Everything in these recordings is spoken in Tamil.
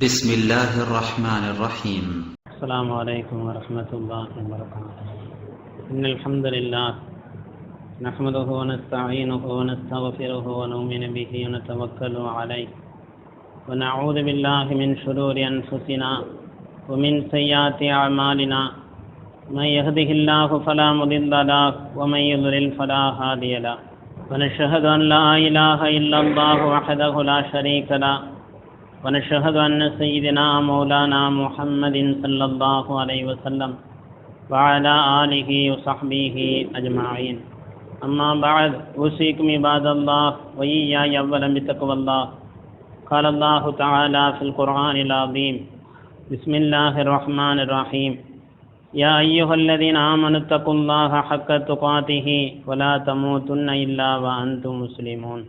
بسم الله الرحمن الرحيم. السلام عليكم ورحمة الله وبركاته. إن الحمد لله نحمده ونستعينه ونستغفره ونؤمن به ونتوكل عليه ونعوذ بالله من شرور أنفسنا ومن سيئات أعمالنا من يهده الله فلا مضل له ومن يضلل فلا هادي له ونشهد أن لا إله إلا الله وحده لا شريك له ونشهد أن سيدنا مولانا محمد صلى الله عليه وسلم وعلى آله وصحبه أجمعين. أما بعد أوصيكم عباد الله وإياي أولا بتقوى الله. قال الله تعالى في القرآن العظيم: بسم الله الرحمن الرحيم. يا أيها الذين آمنوا اتقوا الله حق تقاته ولا تموتن إلا وأنتم مسلمون.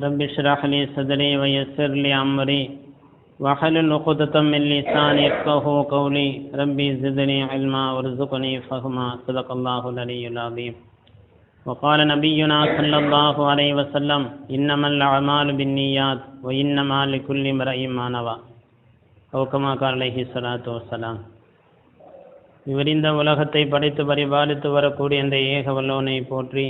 رب اشرح لي صدري ويسر لي أمري واحلل عقدة من لساني يفقهوا قولي. ربي زدني علما وارزقني فهما. صدق الله العلي العظيم. وقال نبينا صلى الله عليه وسلم: إنما الأعمال بالنيات وإنما لكل امرئ ما نوى. أو كما قال عليه الصلاة والسلام. விரிந்த உலகத்தை படைத்து பரிபாலித்து வரக்கூடிய இந்த ஏக வல்லோனை போற்றி,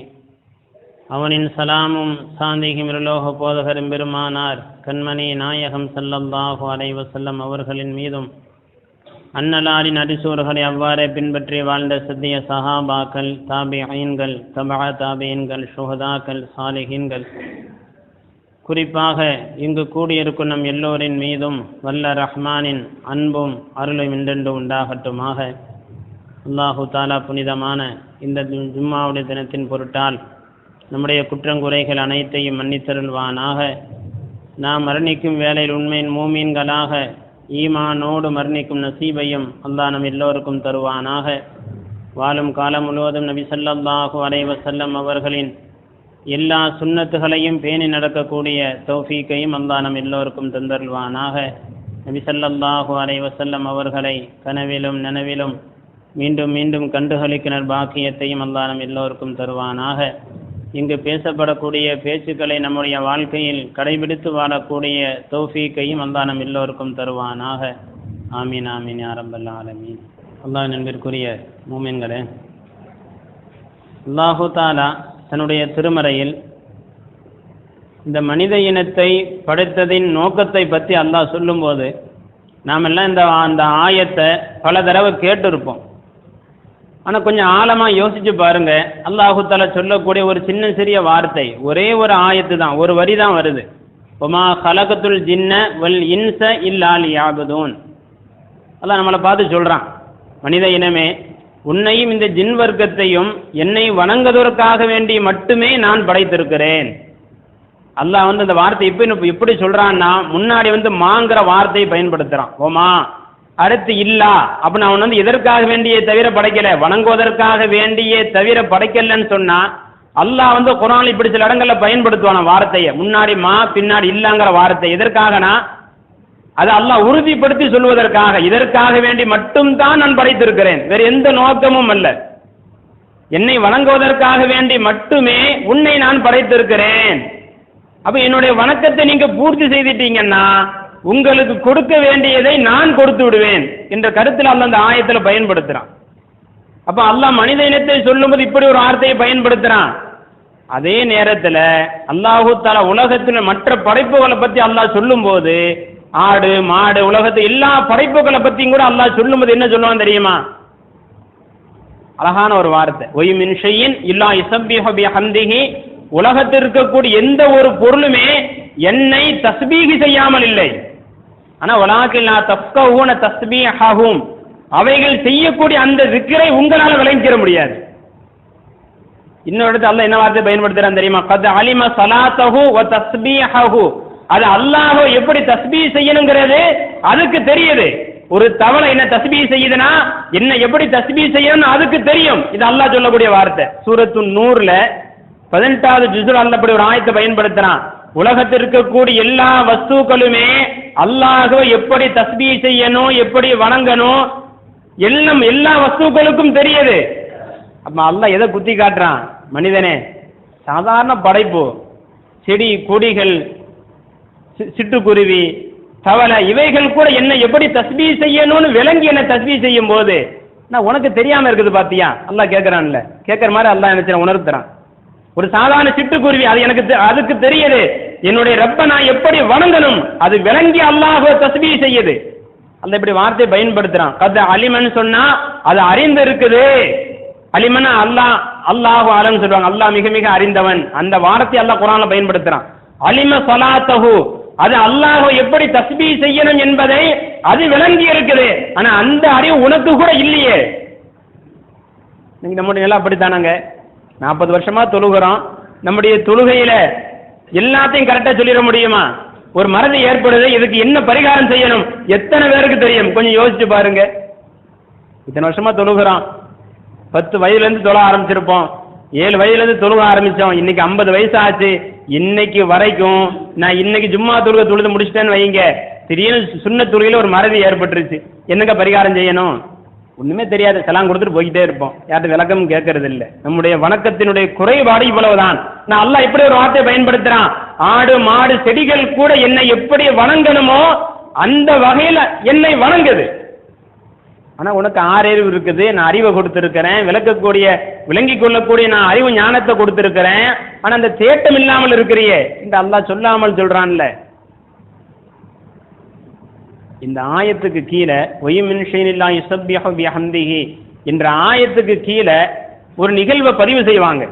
அவனின் சலாமும் சாந்தியும் இருலோக போதகரும் பெருமானார் கண்மணி நாயகம் ஸல்லல்லாஹு அலைஹி வஸல்லம் அவர்களின் மீதும், அன்னலாரின் அடிசூர்களை அவ்வாறே பின்பற்றி வாழ்ந்த சத்திய சஹாபாக்கள், தாபிஈன்கள், தபா தாபிஈன்கள், ஷுஹதாக்கள், சாலிஹீன்கள், குறிப்பாக இங்கு கூடியிருக்கும் நம் எல்லோரின் மீதும் வல்ல ரஹ்மானின் அன்பும் அருளும் என்றென்று உண்டாகட்டுமாக. அல்லாஹு தாலா புனிதமான இந்த ஜும்மாவுடைய தினத்தின் பொருட்டால் நம்முடைய குற்றங்குறைகள் அனைத்தையும் மன்னித்தருள்வானாக. நாம் மரணிக்கும் வேளையில் உண்மையின் மூமீன்களாக ஈமானோடு மரணிக்கும் நசீபையும் அல்லாஹ் நம் எல்லோருக்கும் தருவானாக. வாழும் காலம் முழுவதும் நபி ஸல்லல்லாஹு அலைஹி வஸல்லம் அவர்களின் எல்லா சுன்னத்துகளையும் பேணி நடக்கக்கூடிய தௌஃபீக்கையும் அல்லாஹ் நம் எல்லோருக்கும் தந்தருள்வானாக. நபி ஸல்லல்லாஹு அலைஹி வஸல்லம் அவர்களை கனவிலும் நனவிலும் மீண்டும் மீண்டும் கண்டுகளிக்கிற பாக்கியத்தையும் அல்லாஹ் நம் எல்லோருக்கும் தருவானாக. இங்கு பேசப்படக்கூடிய பேச்சுக்களை நம்முடைய வாழ்க்கையில் கடைபிடித்து வாழக்கூடிய தௌஃபீக்கையும் அல்லாஹ் நம் எல்லோருக்கும் தருவானாக. ஆமீன் ஆமீன் யா ரப்பல் ஆலமீன். அல்லாஹ் நண்பிற்குரிய மூமின்களே, அல்லாஹு தாலா தன்னுடைய திருமறையில் இந்த மனித இனத்தை படைத்ததின் நோக்கத்தை பற்றி அல்லாஹ் சொல்லும்போது நாமெல்லாம் அந்த ஆயத்தை பல தடவை கேட்டிருப்போம். ஆனால் கொஞ்சம் ஆழமாக யோசிச்சு பாருங்க, அல்லாஹு தாலா சொல்லக்கூடிய ஒரு சின்ன சிறிய வார்த்தை, ஒரே ஒரு ஆயத்து தான், ஒரு வரி தான் வருது. ஒமா கலகத்துல் ஜின்ன வல் இன்ச இல்லா லியஅபுதூன். அல்லாஹ் நம்மளை பார்த்து சொல்கிறான், மனித இனமே, உன்னையும் இந்த ஜின் வர்க்கத்தையும் என்னை வணங்குவதற்காக வேண்டி மட்டுமே நான் படைத்திருக்கிறேன். அல்லாஹ் அந்த வார்த்தை இப்போ எப்படி சொல்கிறான்னா, முன்னாடி மாங்கிற வார்த்தையை பயன்படுத்துகிறான். ஓமா அடுத்து இல்லா அப்படின்னு அவன் எதற்காக வேண்டியே தவிர படைக்கல, வணங்குவதற்காக வேண்டியே தவிர படைக்கலன்னு சொன்னா, அல்லாஹ் குர்ஆன்ல இப்படி சில இடங்கள்ல பயன்படுத்துவான வார்த்தையை, முன்னாடி மா பின்னாடி இல்லாங்கிற வார்த்தை. எதற்காகனா அது அல்லாஹ் உறுதிப்படுத்தி சொல்வதற்காக, இதற்காக வேண்டி மட்டும்தான் நான் படைத்திருக்கிறேன், வேற எந்த நோக்கமும் அல்ல. என்னை வணங்குவதற்காக வேண்டி மட்டுமே உன்னை நான் படைத்திருக்கிறேன். அப்ப என்னுடைய வணக்கத்தை நீங்க பூர்த்தி செய்துட்டீங்கன்னா உங்களுக்கு கொடுக்க வேண்டியதை நான் கொடுத்து விடுவேன் என்ற கருத்தில் அல்லாஹ் அந்த ஆயத்தில் பயன்படுத்துறான். அப்ப அல்லாஹ் மனித இனத்தை சொல்லும்போது இப்படி ஒரு வார்த்தையை பயன்படுத்துறான். அதே நேரத்தில் அல்லாஹு தஆலா உலகத்தில் மற்ற படைப்புகளை பத்தி அல்லாஹ் சொல்லும் போது, ஆடு மாடு உலகத்து எல்லா படைப்புகளை பத்தியும் கூட அல்லாஹ் சொல்லும்போது என்ன சொல்லுவான் தெரியுமா? அழகான ஒரு வார்த்தை, ஒய் மின் ஷைஇன் இல்லா யுஸப்பிஹு பிஹம்திஹி. உலகத்தில் இருக்கக்கூடிய எந்த ஒரு பொருளுமே என்னை தஸ்பீஹ் செய்யாமல் இல்லை. ஆனா வலாக்கின் லா தஃப்கஹூன தஸ்பீஹஹும், அவைகள் செய்யக்கூடிய அந்த zikரை உங்களால விளங்கிட முடியாது. இன்னொரு இடத்துல அல்லாஹ் என்ன வார்த்தை பயன்படுத்துறான் தெரியுமா? கத் அலிம ஸலாத்தஹு வ தஸ்பீஹஹு. அது அல்லாஹ் எப்படி தஸ்பீஹ் செய்யணுங்கிறது அதுக்கு தெரியுது. ஒரு தவளை என்ன தஸ்பீஹ் செய்யுதுன்னா என்ன எப்படி தஸ்பீஹ் செய்யணும்னு அதுக்கு தெரியும். இது அல்லாஹ் சொல்லக்கூடிய வார்த்தை. சூரத்துன் நூர்ல 18வது ஜுஸ்ல அல்லாஹ் அப்படி ஒரு ஆயத்தை பயன்படுத்துறான். உலகத்தில் இருக்கக்கூடிய எல்லா வஸ்துக்களுமே அல்லாஹ் எப்படி தஸ்பீஹ் செய்யணும், எப்படி வணங்கணும், எல்லாம் எல்லா வஸ்துக்களுக்கும் தெரியுது. அப்ப அல்லாஹ் எதை குத்தி காட்டுறான்? மனிதனே, சாதாரண படைப்பு, செடி கொடிகள், சிட்டுக்குருவி, தவளை இவைகள் கூட என்ன எப்படி தஸ்பீஹ் செய்யணும்னு விளங்கி என்ன தஸ்பீஹ் செய்யும் போது நான் உனக்கு தெரியாம இருக்குது பாத்தியா அல்லாஹ் கேட்கறான்ல, கேட்கற மாதிரி அல்லாஹ் என்ன உணர்த்துறான். ஒரு சாதாரண சிட்டுக்குருவி அது எனக்கு அதுக்கு தெரியுது என்னுடைய ரப்ப நான் எப்படி வணங்கணும், அது விளங்கி அல்லாஹ் தஸ்பீஹ் செய்யுது. அல்ல இப்படி வார்த்தை பயன்படுத்துறான். கத் அலிமன் சொன்னா அது அறிந்து இருக்குது. அலிமன் அல்லாஹு அலம் சொல்லுவாங்க, அல்லாஹ் மிக மிக அறிந்தவன். அந்த வார்த்தை அல்லாஹ் குர்ஆன்ல பயன்படுத்துறான். அலிம ஸலாத்தஹு அது அல்லாஹ் எப்படி தஸ்பீஹ் செய்யணும் என்பதை அது விளங்கி இருக்குது. ஆனா அந்த அறிவு உனக்கு கூட இல்லையே. நீங்க நம்முடைய எல்லாம் அப்படித்தானாங்க, 40 வருஷமா தொழுகிறோம். நம்முடைய தொழுகையில எல்லாத்தையும் கரெக்டா சொல்லிட முடியுமா? ஒரு மறதி ஏற்படுது, இதுக்கு என்ன பரிகாரம் செய்யணும் எத்தனை பேருக்கு தெரியும்? கொஞ்சம் யோசிச்சு பாருங்க. இத்தனை வருஷமா தொழுகிறோம், 10 வயதுல இருந்து தொழ ஆரம்பிச்சிருப்போம், 7 வயதுல இருந்து தொழுக ஆரம்பிச்சோம், இன்னைக்கு 50 வயசு ஆச்சு. இன்னைக்கு வரைக்கும் நான் இன்னைக்கு ஜும்மா தொழுது முடிச்சிட்டேன்னு வைங்க, திடீர்னு சுன்னத் தொழுகையில ஒரு மறதி ஏற்பட்டுருச்சு. என்னங்க பரிகாரம் செய்யணும்? ஒண்ணுமே தெரியாது, செலாம் கொடுத்துட்டு போய்கிட்டே இருப்போம், யார்கிட்ட விளக்கம் கேட்கறது இல்லை. நம்முடைய வணக்கத்தினுடைய குறைபாடு இவ்வளவுதான். நான் அல்லாஹ் இப்படி ஒரு வார்த்தை பயன்படுத்துறான், ஆடு மாடு செடிகள் கூட என்னை எப்படி வணங்கணுமோ அந்த வகையில என்னை வணங்குது. ஆனா உனக்கு ஆறறிவு இருக்குது, நான் அறிவை கொடுத்திருக்கிறேன், விளங்கிக் கொள்ளக்கூடிய நான் அறிவு ஞானத்தை கொடுத்திருக்கிறேன். ஆனா அந்த தேட்டம் இல்லாமல் இருக்கிறியே இந்த அல்லாஹ் சொல்லாமல் சொல்றான்ல. இந்த ஆயத்துக்கு கீழே ஒய்மின் ஷைனில்லாஹி யுஸப்பிஹு பிஹம்திஹி என்ற ஆயத்துக்கு கீழே ஒரு நிகழ்வை பதிவு செய்வாங்க.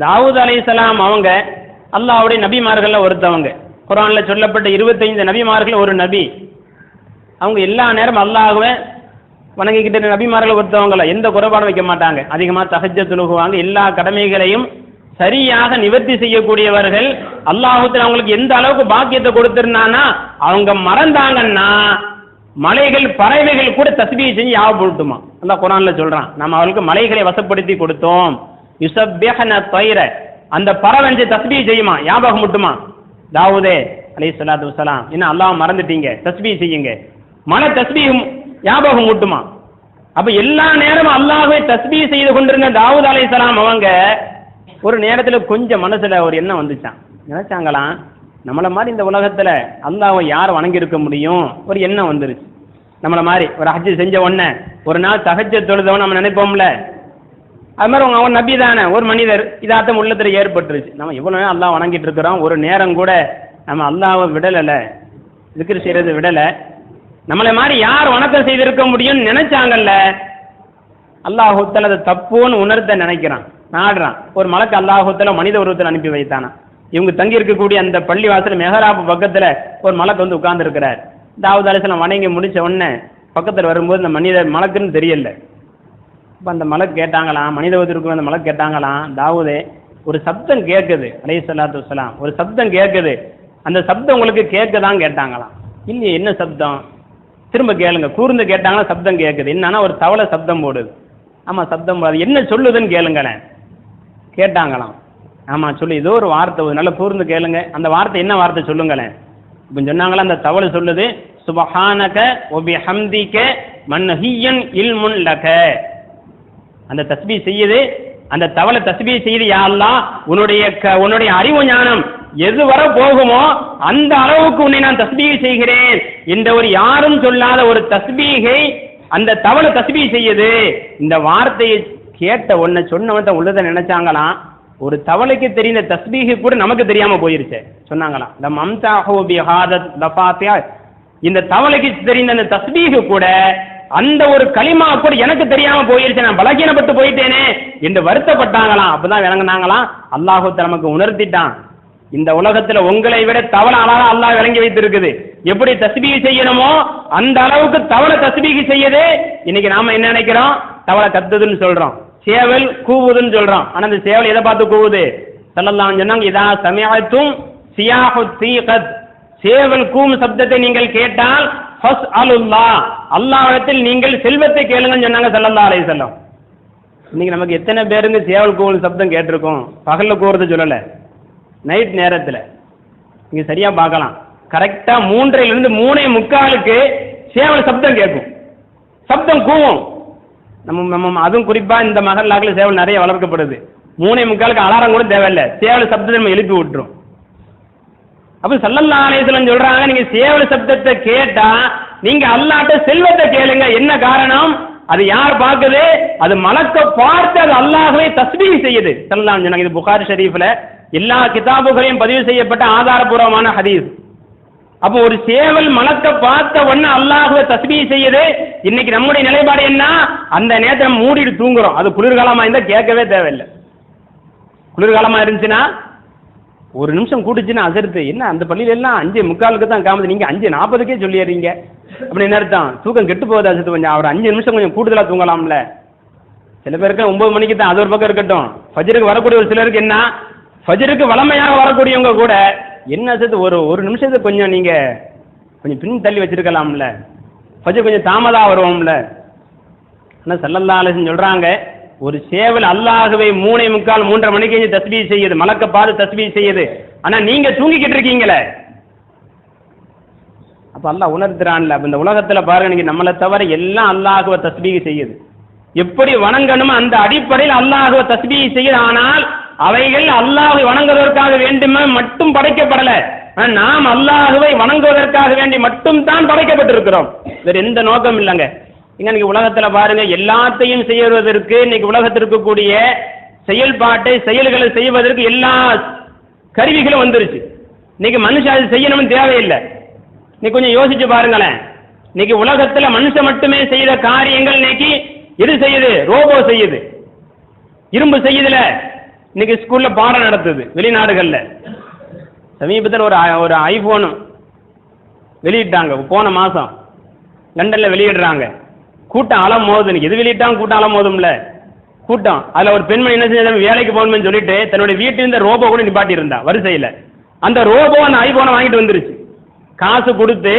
தாவூத் அலைஹிஸ்ஸலாம் அவங்க அல்லாஹ்வுடைய நபிமார்கள்ல ஒருத்தவங்க. குர்ஆன்ல சொல்லப்பட்ட 25 நபிமார்கள் ஒரு நபி. அவங்க எல்லா நேரம் அல்லாஹ்வை வணங்கிக்கிட்ட நபிமார்கள் ஒருத்தவங்கள, எந்த குறைபாடும் வைக்க மாட்டாங்க, அதிகமா தஹஜ்ஜத் தொழுகுவாங்க, எல்லா கடமைகளையும் சரியாக நிவர்த்தி செய்யக்கூடியவர்கள். அல்லாஹ்வுக்கு அவங்களுக்கு எந்த அளவுக்கு பாக்கியத்தை கொடுத்திருந்தானா, அவங்க மறந்தாங்கன்னா மலைகள் பறவைகள் கூட தஸ்பீஹ் செஞ்சு யாவப்படுத்துமா. அல்லாஹ் குர்ஆன்ல சொல்றான், நம்ம அவங்களுக்கு மலைகளை வசப்படுத்தி கொடுத்தோம். யுஸப்பிஹ்ன தைர அந்த பறவை தஸ்பீஹ் செய்யுமா, ஞாபகம் முட்டுமா. தாவூதே அலைஹிஸ்ஸலாத்து வஸலாம் என்ன அல்லாஹ் மறந்துட்டீங்க, தஸ்பீஹ் செய்யுங்க. மலை தஸ்பீஹ் ஞாபகம் முட்டுமா. அப்ப எல்லா நேரமும் அல்லாஹ்வை தஸ்பீஹ் செய்து கொண்டிருந்த தாவூத் அலைஹிஸ்ஸலாம் அவங்க ஒரு நேரத்துல கொஞ்சம் மனசுல ஒரு எண்ணம் வந்துச்சான். நினைச்சாங்களாம், நம்மள மாதிரி இந்த உலகத்துல அல்லாஹ்வை யார் வணங்கி இருக்க முடியும், ஒரு எண்ணம் வந்துருச்சு. நம்மள மாதிரி ஒரு ஹஜ் செஞ்ச உடனே ஒரு நாள் தஹஜ்ஜத் தொழுதவன் நம்ம நினைப்போம்ல, அது மாதிரி அவன் நபி தானே ஒரு மனிதர், இதாத்தம் உள்ளத்துல ஏற்பட்டுருச்சு. நம்ம இவ்வளவு நேரம் அல்லாஹ் வணங்கிட்டு இருக்கிறோம், ஒரு நேரம் கூட நம்ம அல்லாஹ்வை விடல, zikr செய்யறது விடல, நம்மளை மாதிரி யார் வணக்கம் செய்திருக்க முடியும்னு நினைச்சாங்கல்ல. அல்லாஹ் தஆலா அதை தப்புன்னு உணர்த்த நினைக்கிறான், நாடுறான். ஒரு மலக்கு அல்லாஹ் தஆலா மனித உருவத்தில் அனுப்பி வைத்தானா. இவங்க தங்கி இருக்கக்கூடிய அந்த பள்ளி வாசல் மெஹராப் பக்கத்துல ஒரு மலக்கு வந்து உட்கார்ந்து இருக்கிறார். தாவூத் அலைஹிஸ்ஸலாம் வணங்கி முடிச்ச உடனே பக்கத்துல வரும்போது இந்த மனிதர் மலக்குன்னு தெரியல. அப்ப அந்த மலக்கு கேட்டாங்களாம், மனித உருவத்துக்கு அந்த மலக்கு கேட்டாங்களாம், தாவூதே ஒரு சப்தம் கேட்குது அலைஹிஸ்ஸலாத்து வஸ்ஸலாம், ஒரு சப்தம் கேட்குது, அந்த சப்தம் உங்களுக்கு கேட்குதான்னு கேட்டாங்களாம். இல்லையே, என்ன சப்தம், திரும்ப கேளுங்க. கூர்ந்து கேட்டாங்கன்னா சப்தம் கேட்குது. என்னன்னா ஒரு தவளை சப்தம் போடுது. ஆமா சப்தம் போடுது, என்ன சொல்லுதுன்னு கேளுங்களேன் கேட்டாங்களாம். ஆமா சொல்லு, ஏதோ ஒரு வார்த்தை, நல்ல கூர்ந்து கேளுங்க, அந்த வார்த்தை என்ன வார்த்தை சொல்லுங்களேன். இப்போ சொன்னாங்களா, அந்த தவளை சொல்லுது, சுபஹானக வபிஹம்திக மன்ஹியன் இல்முன் லக. அந்த தஸ்பீஹ் செய்யுது, அந்த தவளை தஸ்பீஹ் செய்யுது, யா அல்லாஹ் உன்னுடைய அறிவு ஞானம் எது வர போகுமோ அந்த அளவுக்கு உன்னை நான் தஸ்பீஹ் செய்கிறேன் என்ற ஒரு யாரும் சொல்லாத ஒரு தஸ்பீஹை அந்த தவளை தஸ்பீஹ் செய்யுது. இந்த வார்த்தையை கேட்ட உன்னை சொன்னவன் உள்ளதை நினைச்சாங்களாம், ஒரு தவளைக்கு தெரிந்த தஸ்பீஹ் கூட நமக்கு தெரியாம போயிருச்சு சொன்னாங்களாம். இந்த தவளைக்கு தெரிந்த அந்த தஸ்பீஹ் கூட, அந்த ஒரு களிமா கூட எனக்கு தெரியாம போயிருச்சு, நான் பலகீனப்பட்டு போயிட்டேனே என்று வருத்தப்பட்டாங்களாம். அப்பதான் விளங்கினாங்களாம், அல்லாஹ் நமக்கு உணர்த்திட்டான், இந்த உலகத்துல உங்களை விட தவளை அழகா அல்லாஹ் விளங்கி வைத்திருக்குது. எப்படி தஸ்பீஹ் செய்யணுமோ அந்த அளவுக்கு தவளை தஸ்பீஹ் செய்யுது. இன்னைக்கு நாம என்ன நினைக்கிறோம், தவளை கத்துதுன்னு சொல்றோம், சேவல் கூவுதுன்னு சொல்றோம். ஆனா அந்த சேவல் எதை பார்த்து கூவுது? ஸல்லல்லாஹு அலைஹி வஸல்லம் இதா சமிஅத்தும் சியாஹு தீகத், சேவல் கூவும் சப்தத்தை நீங்கள் கேட்டால் ஃபஸ்அலுல்லாஹ், அல்லாஹ்விடத்தில் நீங்கள் செல்வத்தை கேளுங்கன்னு சொன்னாங்க ஸல்லல்லாஹு அலைஹி வஸல்லம். இன்னைக்கு நமக்கு எத்தனை பேருங்க சேவல் கூவும் சப்தம் கேட்டிருக்கோம்? பகல்ல கூவுறது சொல்லல, நைட் நேரத்துல நீங்க சரியா பார்க்கலாம், கரெக்டா 3:30 3:45 சேவல் சப்தம் கேட்கும், சப்தம் கூவும். நம்ம அதுவும் குறிப்பா இந்த மகல்லாக்கள் சேவல் நிறைய வளர்க்கப்படுது. 3:45 அலாரம் கூட தேவையில்லை, சேவல் சப்தத்தை நம்ம எழுப்பி விட்டுரும். அப்ப ஸல்லல்லாஹு அலைஹி வஸல்லம் சொல்றாங்க, நீங்க சேவல் சப்தத்தை கேட்டா நீங்க அல்லாஹ்ட்ட செல்வத்தை கேளுங்க. என்ன காரணம்? அது யார் பார்க்குது? அது மலக்க பார்த்து அது அல்லாஹ்வை தஸ்பீஹ் செய்யுது. ஸல்லல்லாஹு அலைஹி வஸல்லம். இது புகாரி ஷரீஃப்ல எல்லா கிதாபுகளையும் பதிவு செய்யப்பட்ட ஆதாரபூர்வமான ஹதீஸ். அப்போ ஒரு சேவல் மலக்க பார்த்த உடனே அல்லாஹ்வை தஸ்பீஹ் செய்யுது. இன்னைக்கு நம்முடைய நிலைப்பாடு என்ன? அந்த நேரத்தை மூடிட்டு தூங்குறோம். அது குளிர்காலமா இருந்தா கேட்கவே தேவையில்லை. குளிர்காலமா இருந்துச்சுன்னா ஒரு நிமிஷம் கூட்டுச்சுன்னா அசர்த்து என்ன அந்த பள்ளியில எல்லாம் 5:45 தான் காமது, நீங்க 5:40 சொல்லிடுறீங்க அப்படின்னு அர்த்தம். தூக்கம் கெட்டு போகுது அசத்து. கொஞ்சம் அவர் 5 நிமிஷம் கொஞ்சம் கூடுதலா தூங்கலாம்ல. சில பேருக்கு 9 மணிக்கு தான், அது ஒரு பக்கம் இருக்கட்டும். ஃபஜ்ருக்கு வரக்கூடிய ஒரு சிலருக்கு என்ன, ஃபஜ்ருக்கு வளமையாக வரக்கூடியவங்க கூட என்ன அசத்து ஒரு நிமிஷத்துக்கு கொஞ்சம் நீங்க கொஞ்சம் பின் தள்ளி வச்சிருக்கலாம்ல, ஃபஜ்ர் கொஞ்சம் தாமதம் வருவோம்ல. ஆனால் ஸல்லல்லாஹு அலைஹி வஸல்லம் சொல்றாங்க, ஒரு சேவல் அல்லாஹ்வை 3:45 3:30 மணிக்கு தஸ்பீஹ் செய்யுது, மலக்க பார்த்து தஸ்பீஹ் செய்யுது. ஆனா நீங்க தூங்கிக்கிட்டு இருக்கீங்களே. அப்ப அல்லாஹ் உணர்த்துறான்ல. அப்ப இந்த உலகத்துல பாருங்க, நீங்க நம்மளை தவிர எல்லாம் அல்லாஹ்வை தஸ்பீஹ் செய்யுது. எப்படி வணங்கணுமோ அந்த அடிப்படையில் அல்லாஹ்வை தஸ்பீஹ் செய்யுது. ஆனால் அவைகள் அல்லாஹ்வை வணங்குவதற்காக வேண்டுமே மட்டும் படைக்கப்படல. நாம் அல்லாஹ்வை வணங்குவதற்காக வேண்டி மட்டும் தான் படைக்கப்பட்டிருக்கிறோம். வேற எந்த நோக்கம் இல்லைங்க. இன்னைக்கு உலகத்துல பாருங்க, எல்லாத்தையும் செய்வதற்கு இன்னைக்கு உலகத்திற்கு கூடிய செயல்பாட்டை செயல்களை செய்வதற்கு எல்லா கருவிகளும் வந்துருச்சு. இன்னைக்கு மனுஷன் அது செய்யணும்னு தேவையில்லை. நீ கொஞ்சம் யோசிச்சு பாருங்களேன். இன்னைக்கு உலகத்துல மனுஷன் மட்டுமே செய்த காரியங்கள் இன்னைக்கு எது செய்யுது? ரோபோ செய்யுது, இரும்பு செய்யுதுல. இன்னைக்கு ஸ்கூல்ல பாடம் நடத்துது வெளிநாடுகள்ல. சமீபத்தில் ஒரு ஐபோன் வெளியிட்டாங்க, போன மாசம் லண்டன்ல வெளியிடுறாங்க. கூட்டம் அலம் மோதுது. இன்னைக்கு எது வெளியிட்டாங்க, கூட்டம் அலம் மோதும்ல கூட்டம். அதுல ஒரு பெண்மணி என்ன செஞ்சு வேலைக்கு போகணும்னு சொல்லிட்டு தன்னுடைய வீட்டில் ரோபோ கூட நிப்பாட்டி இருந்தா வரிசையில. அந்த ரோபோ அந்த ஐபோனை வாங்கிட்டு வந்துருச்சு. காசு கொடுத்து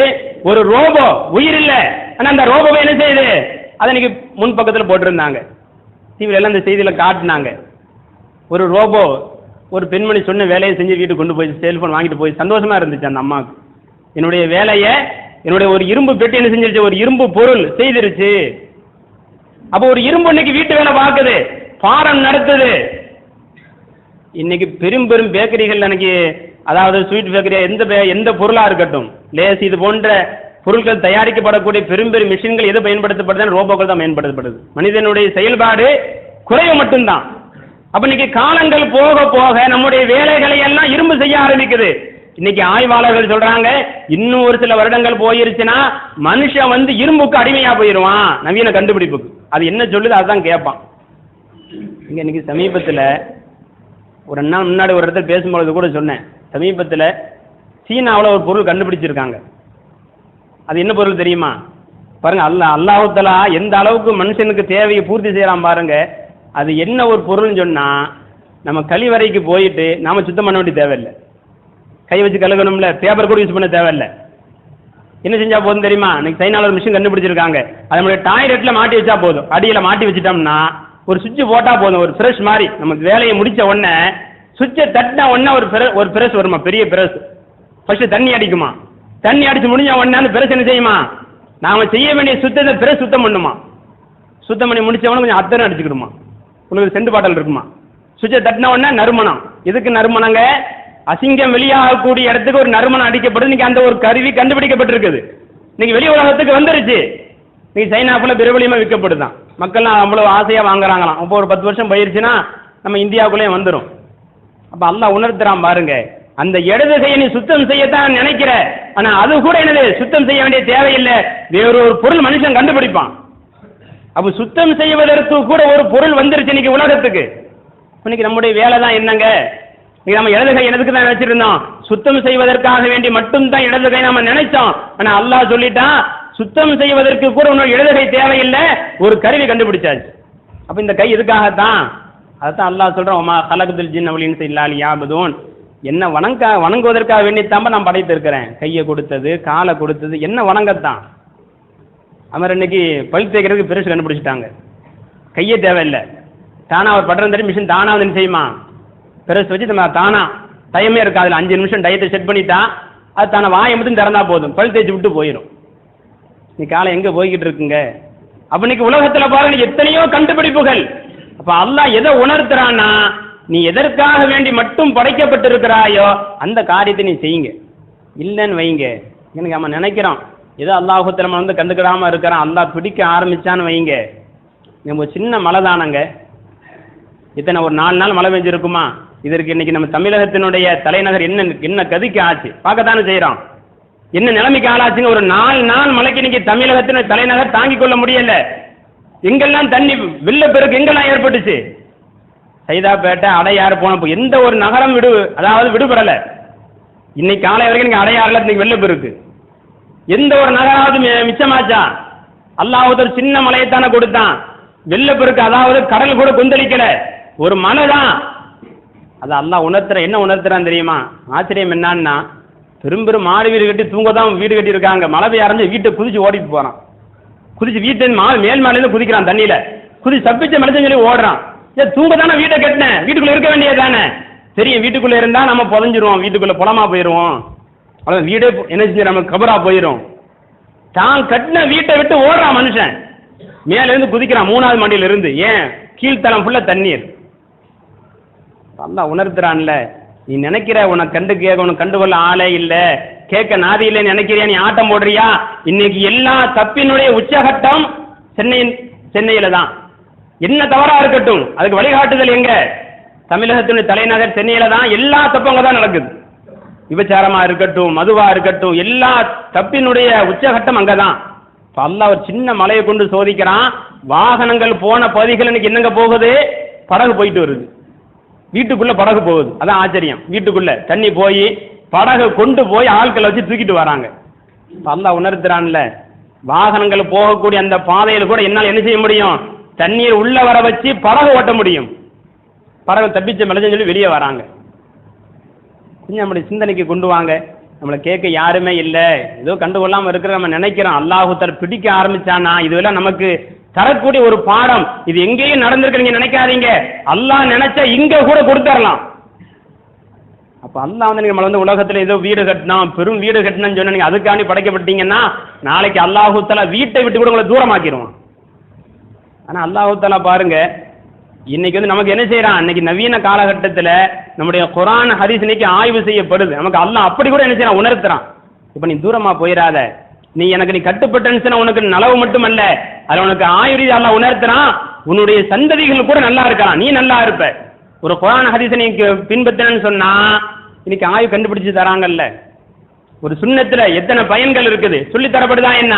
ஒரு ரோபோ, உயிர் இல்ல, ஆனா அந்த ரோபோவை என்ன செய்யுது? அதை இன்னைக்கு முன் பக்கத்தில் போட்டிருந்தாங்க, டிவில எல்லாம் இந்த செய்தியில காட்டினாங்க. ஒரு ரோபோ ஒரு பெண்மணி சொன்ன வேலையை செஞ்சு வீட்டுக்கு கொண்டு போய் செல்போன் வாங்கிட்டு போய் சந்தோஷமா இருந்துச்சு அந்த அம்மாவுக்கு. என்னுடைய வேலையை என்னுடைய ஒரு இரும்பு பெட்டி என்ன செஞ்சிருச்சு? ஒரு இரும்பு பொருள் செய்திருச்சு. அப்போ ஒரு இரும்பு இன்னைக்கு வீட்டு வேலை பார்க்குது, பாடம் நடத்துது. இன்னைக்கு பெரும் பெரும் பேக்கரிகள் எனக்கு, அதாவது ஸ்வீட் பேக்கரி, எந்த பொருளா இருக்கட்டும், லேஸ் இது போன்ற பொருட்கள் தயாரிக்கப்படக்கூடிய பெரும் பெரும் மிஷின்கள் எது பயன்படுத்தப்படுது? ரோபோக்கள் தான் பயன்படுத்தப்படுது. மனிதனுடைய செயல்பாடு குறைவு மட்டும்தான். அப்ப இன்னைக்கு காலங்கள் போக போக நம்முடைய வேலைகளை எல்லாம் இரும்பு செய்ய ஆரம்பிக்குது. இன்னைக்கு ஆய்வாளர்கள் சொல்றாங்க, இன்னும் ஒரு சில வருடங்கள் போயிருச்சுன்னா மனுஷன் இரும்புக்கு அடிமையா போயிருவான், நவீன கண்டுபிடிப்புக்கு. அது என்ன சொல்லுது அதுதான் கேட்பான். இன்னைக்கு சமீபத்தில் ஒரு நாள் முன்னாடி ஒரு இடத்துல பேசும்பொழுது கூட சொன்னேன், சமீபத்தில் சீனாவில் ஒரு பொருள் கண்டுபிடிச்சிருக்காங்க. அது என்ன பொருள் தெரியுமா? பாருங்க, அல்லாஹ் தஆலா எந்த அளவுக்கு மனுஷனுக்கு தேவையை பூர்த்தி செய்யலாம் பாருங்க. அது என்ன ஒரு பொருள்னு சொன்னா, நம்ம கழிவறைக்கு போயிட்டு நாம சுத்தம் பண்ண வேண்டிய தேவையில்லை, கை வச்சு கழுகணும்ல, பேப்பர் கூட யூஸ் பண்ண தேவையில்லை. என்ன செஞ்சா போதும் தெரியுமா? இன்னைக்கு சைனால ஒரு மிஷின் கண்டுபிடிச்சிருக்காங்க. அது நம்மளுடைய டாய்லெட்ல மாட்டி வச்சா போதும். அடியில மாட்டி வச்சுட்டோம்னா ஒரு சுவிட்ச் போட்டா போதும், ஒரு பிரஷ் மாதிரி. நமக்கு வேலையை முடிச்ச உடனே சுவிட்சை தட்டின உடனே ஒரு பிரஷ் வருமா, பெரிய பிரஷ். ஃபர்ஸ்ட் தண்ணி அடிக்குமா, தண்ணி அடிச்சு முடிஞ்ச உடனே அந்த பிரஷ் என்ன செய்யுமா, நாம செய்ய வேண்டிய சுத்தத்தை பிரஷ் சுத்தம் பண்ணுமா. சுத்தம் பண்ணி முடிச்ச உடனே கொஞ்சம் அத்தனை அடிச்சுக்கிடுமா, உங்களுக்கு செண்டு பாட்டல் இருக்குமா. சுவிட்சை தட்டின உடனே நறுமணம். எதுக்கு நறுமணங்க? அசிங்கம் வெளியாகக்கூடிய இடத்துக்கு ஒரு நறுமணம் அடிக்கப்படுது. இன்னைக்கு அந்த ஒரு கருவி கண்டுபிடிக்கப்பட்டிருக்குது. இன்னைக்கு வெளி உலகத்துக்கு வந்துருச்சு. இன்னைக்கு சைனாப்புல பிரபலியமா விற்கப்படுதான். மக்கள்லாம் அவ்வளவு ஆசையா வாங்குறாங்களாம். இப்போ ஒரு 10 வருஷம் போயிருச்சுன்னா நம்ம இந்தியாவுக்குள்ளே வந்துடும். அப்ப அல்லாஹ் உணர்த்துறான் பாருங்க, அந்த இடது கையை நீ சுத்தம் செய்யத்தான் நினைக்கிற, ஆனா அது கூட என்னது, சுத்தம் செய்ய வேண்டிய தேவையில்லை, வேறொரு பொருள் மனுஷன் கண்டுபிடிப்பான். அப்ப சுத்தம் செய்வதற்கு கூட ஒரு பொருள் வந்துருச்சு இன்னைக்கு உலகத்துக்கு. இன்னைக்கு நம்முடைய வேலை தான் என்னங்க? நம்ம இடது கை எதுக்கு தான் நினைச்சிருந்தோம்? சுத்தம் செய்வதற்காக வேண்டி மட்டும் தான் இடது கை நம்ம நினைச்சோம். ஆனா அல்லாஹ் சொல்லிட்டான், சுத்தம் செய்வதற்கு கூட உன்னோட இடது கை தேவையில்லை, ஒரு கருவி கண்டுபிடிச்சாச்சு. அப்ப இந்த கை எதுக்காகத்தான்? அதான் அல்லாஹ் சொல்றோம், வமா கலகத்துல் ஜின்ன வல் இன்ஸ இல்லா லியஅபுதூன். என்ன வணங்குவதற்காக வேண்டித்தான் நான் படைத்திருக்கிறேன். கையை கொடுத்தது, காலை கொடுத்தது, என்ன வணங்கத்தான். அவர் இன்னைக்கு பல் தேய்க்கிறதுக்கு பெருசு கண்டுபிடிச்சிட்டாங்க. கையே தேவையில்லை, தானா அவர் படுற தெரியும் மிஷின் தானா வந்து என்ன செய்யுமா, பெருசு வச்சு நம்ம தானா டைமே இருக்காது. 5 நிமிஷம் டயத்தை செட் பண்ணிட்டா அது தானே வாயை மட்டும் திறந்தா போதும், பல் தேய்ச்சி விட்டு போயிடும். நீ காலை எங்க போய்கிட்டு இருக்குங்க? அப்ப இன்னைக்கு உலகத்துல பாருங்க எத்தனையோ கண்டுபிடிப்புகள். அப்ப அல்லாஹ் எதை உணர்த்துறான்னா, நீ எதற்காக வேண்டி மட்டும் படைக்கப்பட்டிருக்கிறாயோ அந்த காரியத்தை நீ செய்யுங்க. இல்லைன்னு வைங்க, எனக்கு நம்ம நினைக்கிறோம் ஏதோ அல்லாஹுத்தாலா நம்ம வந்து கண்டுக்கிடாமல் இருக்கிறான், அல்லாஹ் பிடிக்க ஆரம்பிச்சான்னு வைங்க, நம்ம ஒரு சின்ன மழை தானங்க, இத்தனை ஒரு 4 நாள் மழை பெஞ்சிருக்குமா? இதற்கு இன்னைக்கு நம்ம தமிழகத்தினுடைய தலைநகர் என்ன கதிக்கு ஆச்சு பார்க்கத்தானே செய்யறோம். என்ன நிலைமைக்கு ஆளாச்சுங்க? ஒரு 4 நாள் மழைக்கு இன்னைக்கு தமிழகத்தின் தலைநகர் தாங்கிக் கொள்ள முடியல. எங்கெல்லாம் தண்ணி வெள்ளப்பெருக்கு எங்கெல்லாம் ஏற்பட்டுச்சு? சைதாப்பேட்டை, அடையாறு போன எந்த ஒரு நகரம் விடுபடல. இன்னைக்கு காலை வரைக்கும் நீங்க அடையாறுல இன்னைக்கு வெள்ளப்பெருக்கு எந்த ஒரு நகராவது மிச்சமாச்சா? அல்லாஹ் சின்ன மலையைத்தானே கொடுத்தான். வெள்ளப்பெருக்கு அதாவது கடல் கூட கொந்தளிக்கல, ஒரு மலை தான். அது அல்லாஹ் என்ன உணர்த்துறான் தெரியுமா? ஆச்சரியம் என்னன்னா, பெரும்பெரும் மாடி வீடு கட்டி தூங்க தான் வீடு கட்டி இருக்காங்க. மழை பெய்ய ஆரம்பிச்சு வீட்டை குதிச்சு ஓடிட்டு போறான். குதிச்சு வீட்டை மேல் மாடியில குதிக்கிறான், தண்ணியில குதிச்சு தப்பிச்ச மனுஷன் சொல்லி ஓடுறான். தூங்க தானே வீட்டை கட்டினேன், வீட்டுக்குள்ள இருக்க வேண்டியது தானே. தெரியும் வீட்டுக்குள்ள இருந்தா நம்ம புதஞ்சிருவோம், வீட்டுக்குள்ள புலமா போயிருவோம், அவ்வளவு வீடே என்ன செஞ்சு நம்ம கபரா போயிரும். தான் கட்டின வீட்டை விட்டு ஓடுறான் மனுஷன், மேல இருந்து குதிக்கிறான் 3வது மாடியில இருந்து. ஏன்? கீழ்த்தளம் ஃபுல்லா தண்ணீர். அல்லாஹ் உணர்த்துறான்ல, நீ நினைக்கிற உனக்கு உனக்கு கண்டுகொள்ள ஆளே இல்ல, கேட்க நாதி இல்லைன்னு நினைக்கிறியா? நீ ஆட்டம் போடுறியா? இன்னைக்கு எல்லா தப்பினுடைய உச்சகட்டம் சென்னையில தான். என்ன தவறா இருக்கட்டும், அதுக்கு வழிகாட்டுதல் எங்க? தமிழகத்தினுடைய தலைநகர் சென்னையில தான். எல்லா தப்பங்க தான் நடக்குது. விபச்சாரமா இருக்கட்டும், மதுவா இருக்கட்டும், எல்லா தப்பினுடைய உச்சகட்டம் அங்கதான். அல்லாஹ் ஒரு சின்ன மலையை கொண்டு சோதிக்கிறான். வாகனங்கள் போன பகுதிகள் இன்னைக்கு என்னங்க போகுது? படகு போயிட்டு வருது, வீட்டுக்குள்ள படகு போகுது. அதான் ஆச்சரியம். வீட்டுக்குள்ள தண்ணி போய் படகு கொண்டு போய் ஆட்களை வச்சு தூக்கிட்டு வராங்க. அல்லாஹ் உணர்த்துறான்ல, வாகனங்கள் போகக்கூடிய அந்த பாதையில் கூட என்னால் என்ன செய்ய முடியும்? தண்ணீர் உள்ள வர வச்சு படகு ஓட்ட முடியும். படகு தப்பிச்ச மலைஞ்சு சொல்லி வெளியே வராங்க. கொஞ்சம் நம்முடைய சிந்தனைக்கு கொண்டு வாங்க. நம்மளை கேட்க யாருமே இல்லை, ஏதோ கண்டுகொள்ளாம இருக்கிற நம்ம நினைக்கிறோம். அல்லாஹுத்தாலா பிடிக்க ஆரம்பிச்சானா இதுவெல்லாம் நமக்கு தரக்கூடிய ஒரு பாடம். இது எங்கேயும் நடந்திருக்கு நீங்க நினைக்காதீங்க. அல்லாஹ் நினைச்சா இங்க கூட கொடுத்துடலாம். அப்ப அல்லாஹ் வந்து நம்மள வந்து உலகத்துல ஏதோ வீடு கட்டினோம், பெரும் வீடு கட்டினு சொன்ன நீங்க அதுக்காண்டி படைக்கப்பட்டீங்கன்னா நாளைக்கு அல்லாஹுத்தாலா வீட்டை விட்டு கூட உங்களை தூரமாக்கிடுவான். ஆனா அல்லாஹுத்தாலா பாருங்க, இன்னைக்கு வந்து நமக்கு என்ன செய்யறான்? இன்னைக்கு நவீன காலகட்டத்தில் நம்முடைய குர்ஆன் ஹதீஸ் இன்னைக்கு ஆய்வு செய்யப்படுது. நமக்கு அல்லாஹ் அப்படி கூட என்ன செய்யறான்? உணர்த்துறான். இப்ப நீ தூரமா போயிடாத, நீ கட்டுப்பட்டன்னு உனக்கு நலவு மட்டுமல்ல, அது உனக்கு ஆயுர்வேதி அல்லாஹ் உணர்த்துறான். உன்னுடைய சந்ததிகள் கூட நல்லா இருக்கலாம், நீ நல்லா இருப்ப. ஒரு குர்ஆன் ஹதீஸை நீ பின்பற்றன்னு சொன்னா இன்னைக்கு ஆய்வு கண்டுபிடிச்சு தராங்கல்ல. ஒரு சுன்னத்துல எத்தனை பயன்கள் இருக்குது சொல்லி தரப்படுதா? என்ன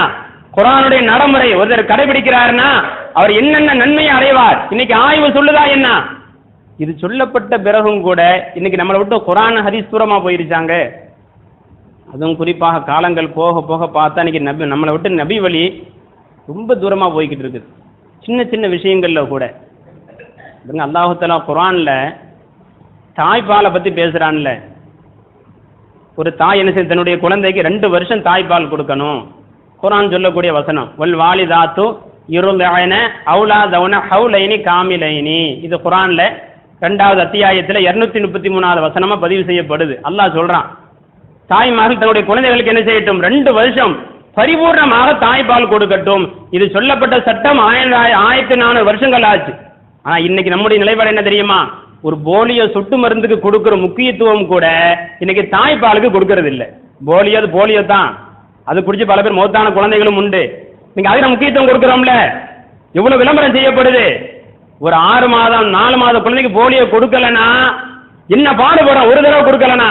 குர்ஆனுடைய நடைமுறை ஒருத்தர் கடைபிடிக்கிறாருன்னா அவர் என்னென்ன நன்மையை அடைவார் இன்னைக்கு ஆய்வு சொல்லுதா? என்ன இது சொல்லப்பட்ட பிறகும் கூட இன்னைக்கு நம்மளை விட்டு குர்ஆன் ஹதீஸ் தூரமா போயிருச்சாங்க. அதுவும் குறிப்பாக காலங்கள் போக போக பார்த்தா இன்னைக்கு நம்மளை விட்டு நபி வழி ரொம்ப தூரமா போய்கிட்டு இருக்குது. சின்ன சின்ன விஷயங்கள்ல கூட அல்லாஹ் தஆலா குர்ஆன்ல தாய்ப்பாலை பத்தி பேசுறான்ல. ஒரு தாய் என்ன செய்ய தன்னுடைய குழந்தைக்கு 2 வருஷம் தாய்ப்பால் கொடுக்கணும். குர்ஆன் சொல்லக்கூடிய வசனம், வல் வாலிதாத்து யுர்திஅன அவுலாதவுன ஹவுலைனி காமிலைனி. இது குர்ஆன்ல 2வது அத்தியாயத்தில் 233வது வசனமா பதிவு செய்யப்படுது. அல்லாஹ் சொல்றான், தாய்மார்கள் தன்னுடைய குழந்தைகளுக்கு என்ன செய்யட்டும்? 2 வருஷம் பரிபூர்ணமாக தாய்ப்பால் கொடுக்கட்டும். இது சொல்லப்பட்ட சட்டம் 1400 வருஷங்கள் ஆச்சு. ஆனா இன்னைக்கு நம்முடைய நிலைப்பாடு என்ன தெரியுமா? ஒரு போலியோ சொட்டு மருந்துக்கு கொடுக்கிற முக்கியத்துவம் கூட இன்னைக்கு தாய்ப்பாலுக்கு கொடுக்கறது இல்லை. போலியோ தான், அது குடிச்சு பல பேர் மௌத்தான குழந்தைகளும் உண்டு. நீங்க அதுக்கு முக்கியத்துவம் கொடுக்கிறோம்ல, எவ்வளவு விளம்பரம் செய்யப்படுது. ஒரு 6 மாதம் 4 மாத குழந்தைக்கு போலியோ கொடுக்கலனா என்ன பாடுபடும்? ஒரு தடவை கொடுக்கலனா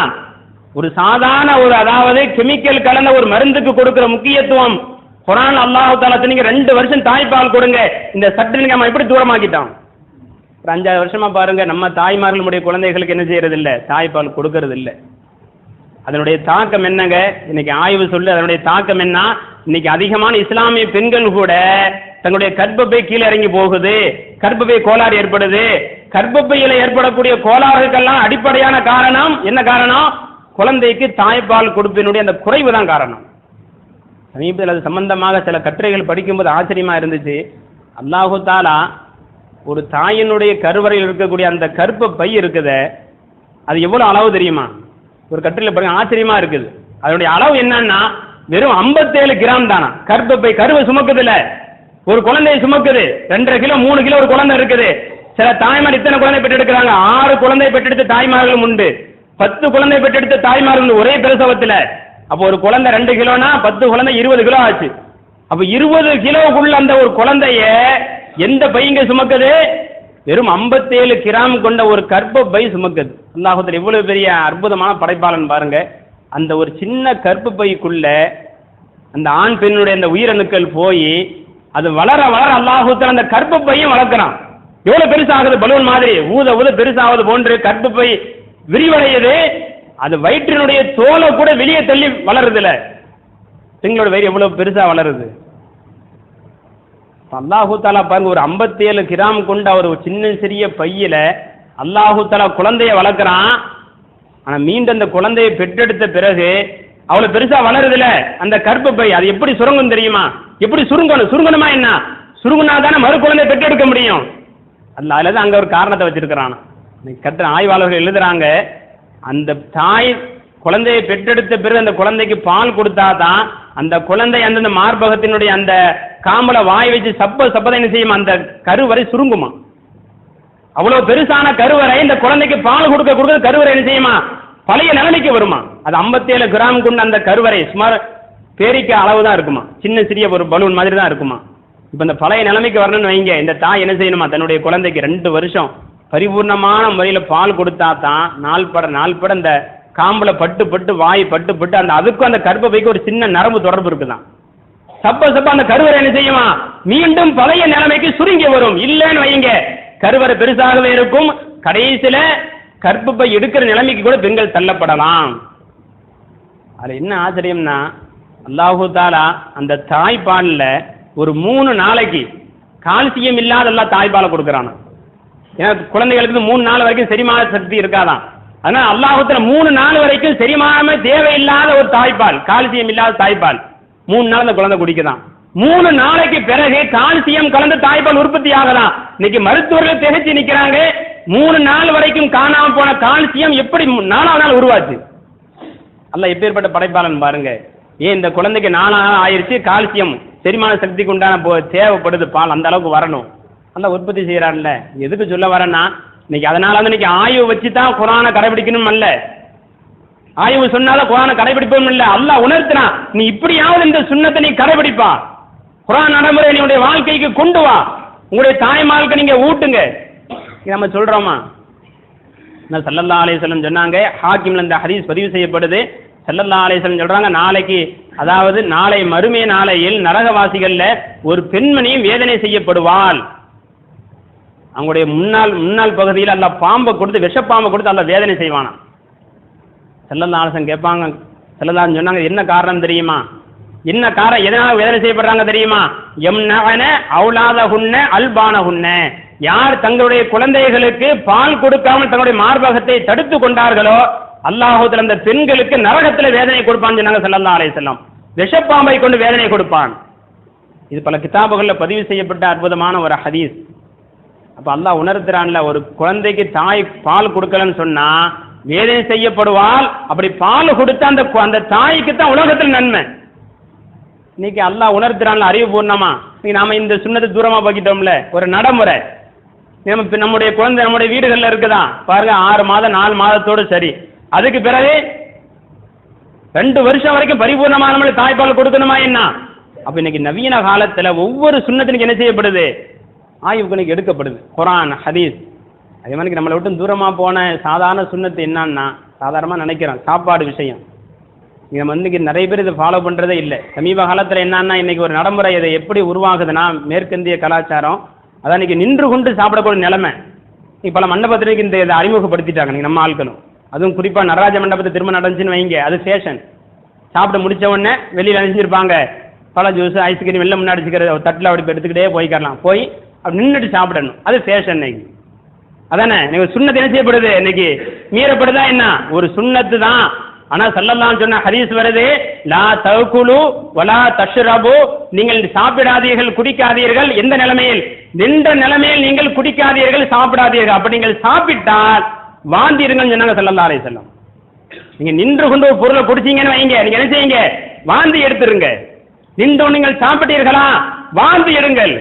ஒரு சாதாரண அதாவது கெமிக்கல் கலந்த ஒரு மருந்துக்கு கொடுக்கிற முக்கியத்துவம் குர்ஆன் அல்லாஹ் தஆலா நீங்க 2 வருஷம் தாய்ப்பால் கொடுங்க. இந்த சட்டத்தை நம்ம எப்படி தூரமாக்கிட்டோம்? ஒரு 5 வருஷமா பாருங்க, நம்ம தாய்மார்களுடைய குழந்தைகளுக்கு என்ன செய்யறது இல்லை? தாய்ப்பால் கொடுக்கறது இல்லை. அதனுடைய தாக்கம் என்னங்க? இன்னைக்கு ஆய்வு சொல்லு அதனுடைய தாக்கம் என்ன? இன்னைக்கு அதிகமான இஸ்லாமிய பெண்கள் கூட தங்களுடைய கர்ப்பப்பை கீழே இறங்கி போகுது, கர்ப்பப்பை கோளாறு ஏற்படுது. கர்ப்பப்பையில ஏற்படக்கூடிய கோளாறுக்கெல்லாம் அடிப்படையான காரணம் என்ன? காரணம் குழந்தைக்கு தாய்ப்பால் கொடுப்பினுடைய அந்த குறைவு தான் காரணம். சமீபத்தில் அது சம்பந்தமாக சில கட்டுரைகள் படிக்கும்போது ஆச்சரியமா இருந்துச்சு. அல்லாஹு தஆலா ஒரு தாயினுடைய கருவறையில் இருக்கக்கூடிய அந்த கர்ப்பப்பை இருக்குதே, அது எவ்வளவு அளவு தெரியுமா? ஒரு கட்டுரையில் பாருங்க, ஆச்சரியமா இருக்குது. அதனுடைய அளவு என்னன்னா வெறும் 57 கிராம் தானா. கர்ப்பப்பை கருவை சுமக்குதுல, ஒரு குழந்தையை சுமக்குது. 2.5 கிலோ 3 கிலோ ஒரு குழந்தை இருக்குது. சில தாய்மார் இத்தனை குழந்தை பெற்றெடுக்கிறாங்க. 6 குழந்தை பெற்றெடுத்த தாய்மார்களும் உண்டு, 10 குழந்தை பெற்றெடுத்த தாய்மார்கள் ஒரே பிரசவத்தில். அப்போ ஒரு குழந்தை 2 கிலோனா 10 குழந்தை 20 கிலோ ஆச்சு. அப்ப 20 கிலோக்குள்ள அந்த ஒரு குழந்தைய எந்த பையங்க சுமக்குது? வெறும் 57 கிராம் கொண்ட ஒரு கர்ப்ப பை சுமக்குது. அல்லாஹ் தஆலா எவ்வளவு பெரிய அற்புதமான படைப்பாளன் பாருங்க. அந்த ஒரு சின்ன கர்ப்ப பைக்குள்ள அந்த ஆண் பெண்ணுடைய அந்த உயிரணுக்கள் போய் அது வளர வளர அல்லாஹ் தஆலா அந்த கர்ப்ப பையும் வளர்க்கிறான். எவ்வளவு பெருசாகுது, பலூன் மாதிரி ஊத ஊத பெருசாவது போன்று கர்ப்ப பை விரிவடையுது. அது வயிற்றினுடைய தோலை கூட வெளியே தள்ளி வளருதுல. பெண்களோட வயிறு எவ்வளவு பெருசா வளருது. அல்லாஹு தஆலா பாருங்க, ஒரு 57 கிராம் கொண்ட ஒரு சின்ன சிறிய பையில அல்லாஹு தஆலா குழந்தைய வளர்க்கிறான். ஆனா மீண்டும் அந்த குழந்தையை பெற்றெடுத்த பிறகு அவ்வளவு பெருசா வளருதுல அந்த கர்ப்ப பை. அது எப்படி சுருங்கும் தெரியுமா? எப்படி சுருங்கணும்? சுருங்கணுமா என்ன? சுருங்குனா தானே மறு குழந்தை பெற்றெடுக்க முடியும். அதுலதான் அங்க ஒரு காரணத்தை வச்சிருக்கிறான். கற்ற ஆய்வாளர்கள் எழுதுறாங்க, அந்த தாய் குழந்தையை பெற்றெடுத்த பிறகு அந்த குழந்தைக்கு பால் கொடுத்தாதான் அந்த குழந்தை அந்தந்த மார்பகத்தினுடைய அந்த காம்பல வாய் வச்சு சப்பதை என்ன செய்யுமா? அந்த கருவறை சுருங்குமா. அவ்வளவு பெருசான கருவறை இந்த குழந்தைக்கு பால் கொடுக்க கருவறை என்ன செய்யுமா? பழைய நிலைமைக்கு வருமா. அது 57 கிராம் கொண்ட அந்த கருவறை சுமார் பேரிக்க அளவு தான் இருக்குமா. சின்ன சிறிய ஒரு பலூன் மாதிரி தான் இருக்குமா. இப்ப இந்த பழைய நிலைமைக்கு வரணும்னு வைங்க, இந்த தாய் என்ன செய்யணுமா? தன்னுடைய குழந்தைக்கு 2 வருஷம் பரிபூர்ணமான முறையில பால் கொடுத்தா தான் நாள் பட அந்த காம்புல பட்டு வாய் பட்டு அந்த அதுக்கும் அந்த கர்ப்ப பைக்கு ஒரு சின்ன நரம்பு தொடர்பு இருக்குதான். சப்ப அந்த கருவறை என்ன செய்யுமா? மீண்டும் பழைய நிலைமைக்கு சுருங்கி வரும். இல்லைன்னு வைங்க, கருவறை பெருசாகவே இருக்கும். கடைசியில கர்ப்பப்பை எடுக்கிற நிலைமைக்கு கூட பெண்கள் தள்ளப்படலாம். அது என்ன ஆச்சரியம்னா, அல்லாஹு தஆலா அந்த தாய்ப்பால்ல ஒரு 3 நாளைக்கு கால்சியம் இல்லாத எல்லாம் தாய்ப்பாலை கொடுக்கறானா. ஏன்னா குழந்தைகளுக்கு 3 நாள் வரைக்கும் செரிமான சக்தி இருக்காதான். அதனால அல்லாஹ் தஆலா 3 நாள் வரைக்கும் செரிமானமே தேவையில்லாத ஒரு தாய்ப்பால், கால்சியம் இல்லாத தாய்ப்பால் 3 நாள் அந்த குழந்தை குடிக்குதான். 3 நாளைக்கு பிறகு கால்சியம் கலந்து தாய்ப்பால் உற்பத்தி ஆகலாம். இன்னைக்கு மருத்துவர்கள் திகைச்சு நிக்கிறாங்க. 3 நாள் வரைக்கும் காணாம போன கால்சியம் எப்படி 4ஆவது நாள் உருவாச்சு? அல்லாஹ் எப்பேற்பட்ட படைப்பாளன் பாருங்க. ஏன் இந்த குழந்தைக்கு 4 நாள் ஆயிருச்சு, கால்சியம் செரிமான சக்திக்கு உண்டான தேவைப்படுது பால், அந்த அளவுக்கு வரணும். அல்லாஹ் உற்பத்தி செய்யறான்ல. எதுக்கு சொல்ல வரேன்னா, இன்னைக்கு அதனால இன்னைக்கு ஆய்வு வச்சு தான் குர்ஆனை கடைபிடிக்கணும் அல்ல. ஆய்வு சொன்னாலும் குர்ஆனை கடைபிடிப்போம் இல்ல. அல்லாஹ் உணர்த்துறான், நீ இப்படியாவது இந்த சுன்னத்தை நீ கடைபிடிப்பா, குர்ஆன் நடைமுறை நீ உடைய வாழ்க்கைக்கு கொண்டு வா, உங்களுடைய தாய்மார்களுக்கு நீங்க ஊட்டுங்க. நம்ம சொல்றோமா? ஸல்லல்லாஹு அலைஹி வஸல்லம் சொன்னாங்க, ஹாக்கிம்ல இந்த ஹதீஸ் பதிவு செய்யப்படுது. ஸல்லல்லாஹு அலைஹி வஸல்லம் சொல்றாங்க, நாளைக்கு அதாவது நாளை மறுமை நாளையில் நரகவாசிகள்ல ஒரு பெண்மணியும் வேதனை செய்யப்படுவாள். அவங்களுடைய முன்னாள் பகுதியில் அல்லாஹ் பாம்பை கொடுத்து, விஷப்பாம்பை கொடுத்து அல்லாஹ் வேதனை செய்வானா. ஸல்லல்லாஹு அலைஹி வஸல்லம் கேட்பாங்க, ஸல்லல்லாஹு சொன்னாங்க, என்ன காரணம் தெரியுமா? என்ன காரணம், எதனால வேதனை செய்யப்படுறாங்க தெரியுமா? யம்னஅன அவுலாதஹுன்ன அல்பானஹுன்ன, யார் தங்களுடைய குழந்தைகளுக்கு பால் கொடுக்காமல் தங்களுடைய மார்பகத்தை தடுத்து கொண்டார்களோ அல்லாஹ் தஆலா அந்த பெண்களுக்கு நரகத்தில் வேதனை கொடுப்பான்னு சொன்னாங்க ஸல்லல்லாஹு அலைஹி வஸல்லம். விஷப்பாம்பை கொண்டு வேதனை கொடுப்பான். இது பல கிதாபுகள்ல பதிவு செய்யப்பட்ட அற்புதமான ஒரு ஹதீஸ். அப்ப அல்லாஹ் உணர்த்துறான்ல, ஒரு குழந்தைக்கு தாய் பால் கொடுக்கலன்னு சொன்னா வேதனை செய்யப்படுவாள். அப்படி பால் கொடுத்த அந்த தாய்க்கு தான் உலகத்தில் நன்மை. இன்னைக்கு அல்லாஹ் உணர்த்துறான்ல அறிவுபூர்ணமா. நாம இந்த சுன்னத்தை தூரமா போக்கிட்டோம்ல, ஒரு நடைமுறை. நம்முடைய குழந்தை நம்முடைய வீடுகள்ல இருக்குதான் பாருங்க, 6 மாதம் 4 மாதத்தோடு சரி. அதுக்கு பிறகு 2 வருஷம் வரைக்கும் பரிபூர்ணமான நம்மளுக்கு தாய்ப்பால் கொடுக்கணுமா என்ன? அப்ப இன்னைக்கு நவீன காலத்துல ஒவ்வொரு சுன்னத்தினுக்கு என்ன செய்யப்படுது? ஆய்வுக்கு எடுக்கப்படுது. குர்ஆன் ஹதீஸ். அதே மாதிரி நம்மளை விட்டு தூரமா போன சாதாரண சுன்னத்து என்னன்னா, சாதாரணமா நினைக்கிறோம் சாப்பாடு விஷயம். நம்ம இன்னைக்கு நிறைய பேர் இதை ஃபாலோ பண்றதே இல்லை. சமீப காலத்துல என்னன்னா, இன்னைக்கு ஒரு நடைமுறை இதை எப்படி உருவாகுதுன்னா, மேற்கந்திய கலாச்சாரம் அதான் இன்னைக்கு நின்று கொண்டு சாப்பிடக்கூடிய நிலைமை. இன்னைக்கு பல மண்டபத்திற்கு இந்த இதை அறிமுகப்படுத்திட்டாங்க நீங்க நம்ம ஆட்களும். அதுவும் குறிப்பா நடராஜ மண்டபத்தை திரும்ப நடந்துச்சுன்னு வைங்க, அது ஃபேஷன். சாப்பிட முடிச்ச உடனே வெளியில நினைச்சிருப்பாங்க பழ ஜூஸ் ஐஸ்கிரீம் எல்லாம் முன்னாடி வச்சுக்கிற தட்டில் அப்படி எடுத்துக்கிட்டே போய்க்கலாம், போய் அப்படி நின்றுட்டு சாப்பிடணும், அது ஃபேஷன் இன்னைக்கு. அதானே நீங்க சுன்னத்து என்ன செய்யப்படுது? இன்னைக்கு மீறப்படுதா என்ன? ஒரு சுன்னத்து தான். ஆனா ஸல்லல்லாஹு சொன்ன ஹதீஸ் வருது, லா தஅகுலு வலா தஷ்ரபு, நீங்கள் சாப்பிடாதீர்கள் குடிக்காதீர்கள். எந்த நிலைமையில்? நின்ற நிலைமையில் நீங்கள் குடிக்காதீர்கள் சாப்பிடாதீர்கள். அப்ப நீங்கள் சாப்பிட்டால் வாந்தி இருங்கன்னு சொன்னாங்க ஸல்லல்லாஹு அலைஹி வஸல்லம். நீங்க நின்று கொண்டு ஒரு பொருளை குடிச்சீங்கன்னு வைங்க, நீங்க என்ன செய்யுங்க? வாந்தி எடுத்துருங்க. நின்று நீங்கள் சாப்பிட்டீர்களா? வாந்தி எடுங்கள்.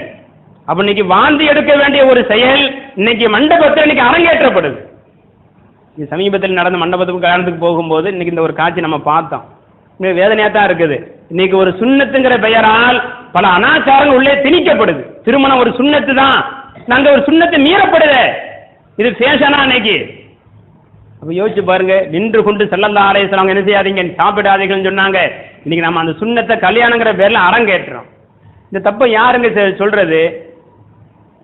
அப்ப இன்னைக்கு வாந்தி எடுக்க வேண்டிய ஒரு செயல் இன்னைக்கு மண்டபத்தில் இன்னைக்கு அரங்கேற்றப்படுது. சமீபத்தில் நடந்த மண்டபத்துக்கு கல்யாணத்துக்கு போகும்போது இன்னைக்கு இந்த ஒரு காட்சி நம்ம பார்த்தோம். வேதனையா தான் இருக்குது. இன்னைக்கு ஒரு சுண்ணத்துங்கிற பெயரால் பல அனாச்சாரங்கள் உள்ளே திணிக்கப்படுது. திருமணம் ஒரு சுண்ணத்து தான், நாங்க ஒரு சுண்ணத்தை மீறப்படுது, இது ஃபேஷனா இன்னைக்கு. அப்ப யோசிச்சு பாருங்க, நின்று கொண்டு ஸல்லல்லாஹு அலைஹி வஸல்லம் என்ன செய்யாதீங்க, சாப்பிடாதீங்கன்னு சொன்னாங்க. இன்னைக்கு நம்ம அந்த சுண்ணத்தை கல்யாணங்கிற பேர்ல அரங்கேற்றோம். இந்த தப்பை யாருங்க சொல்றது?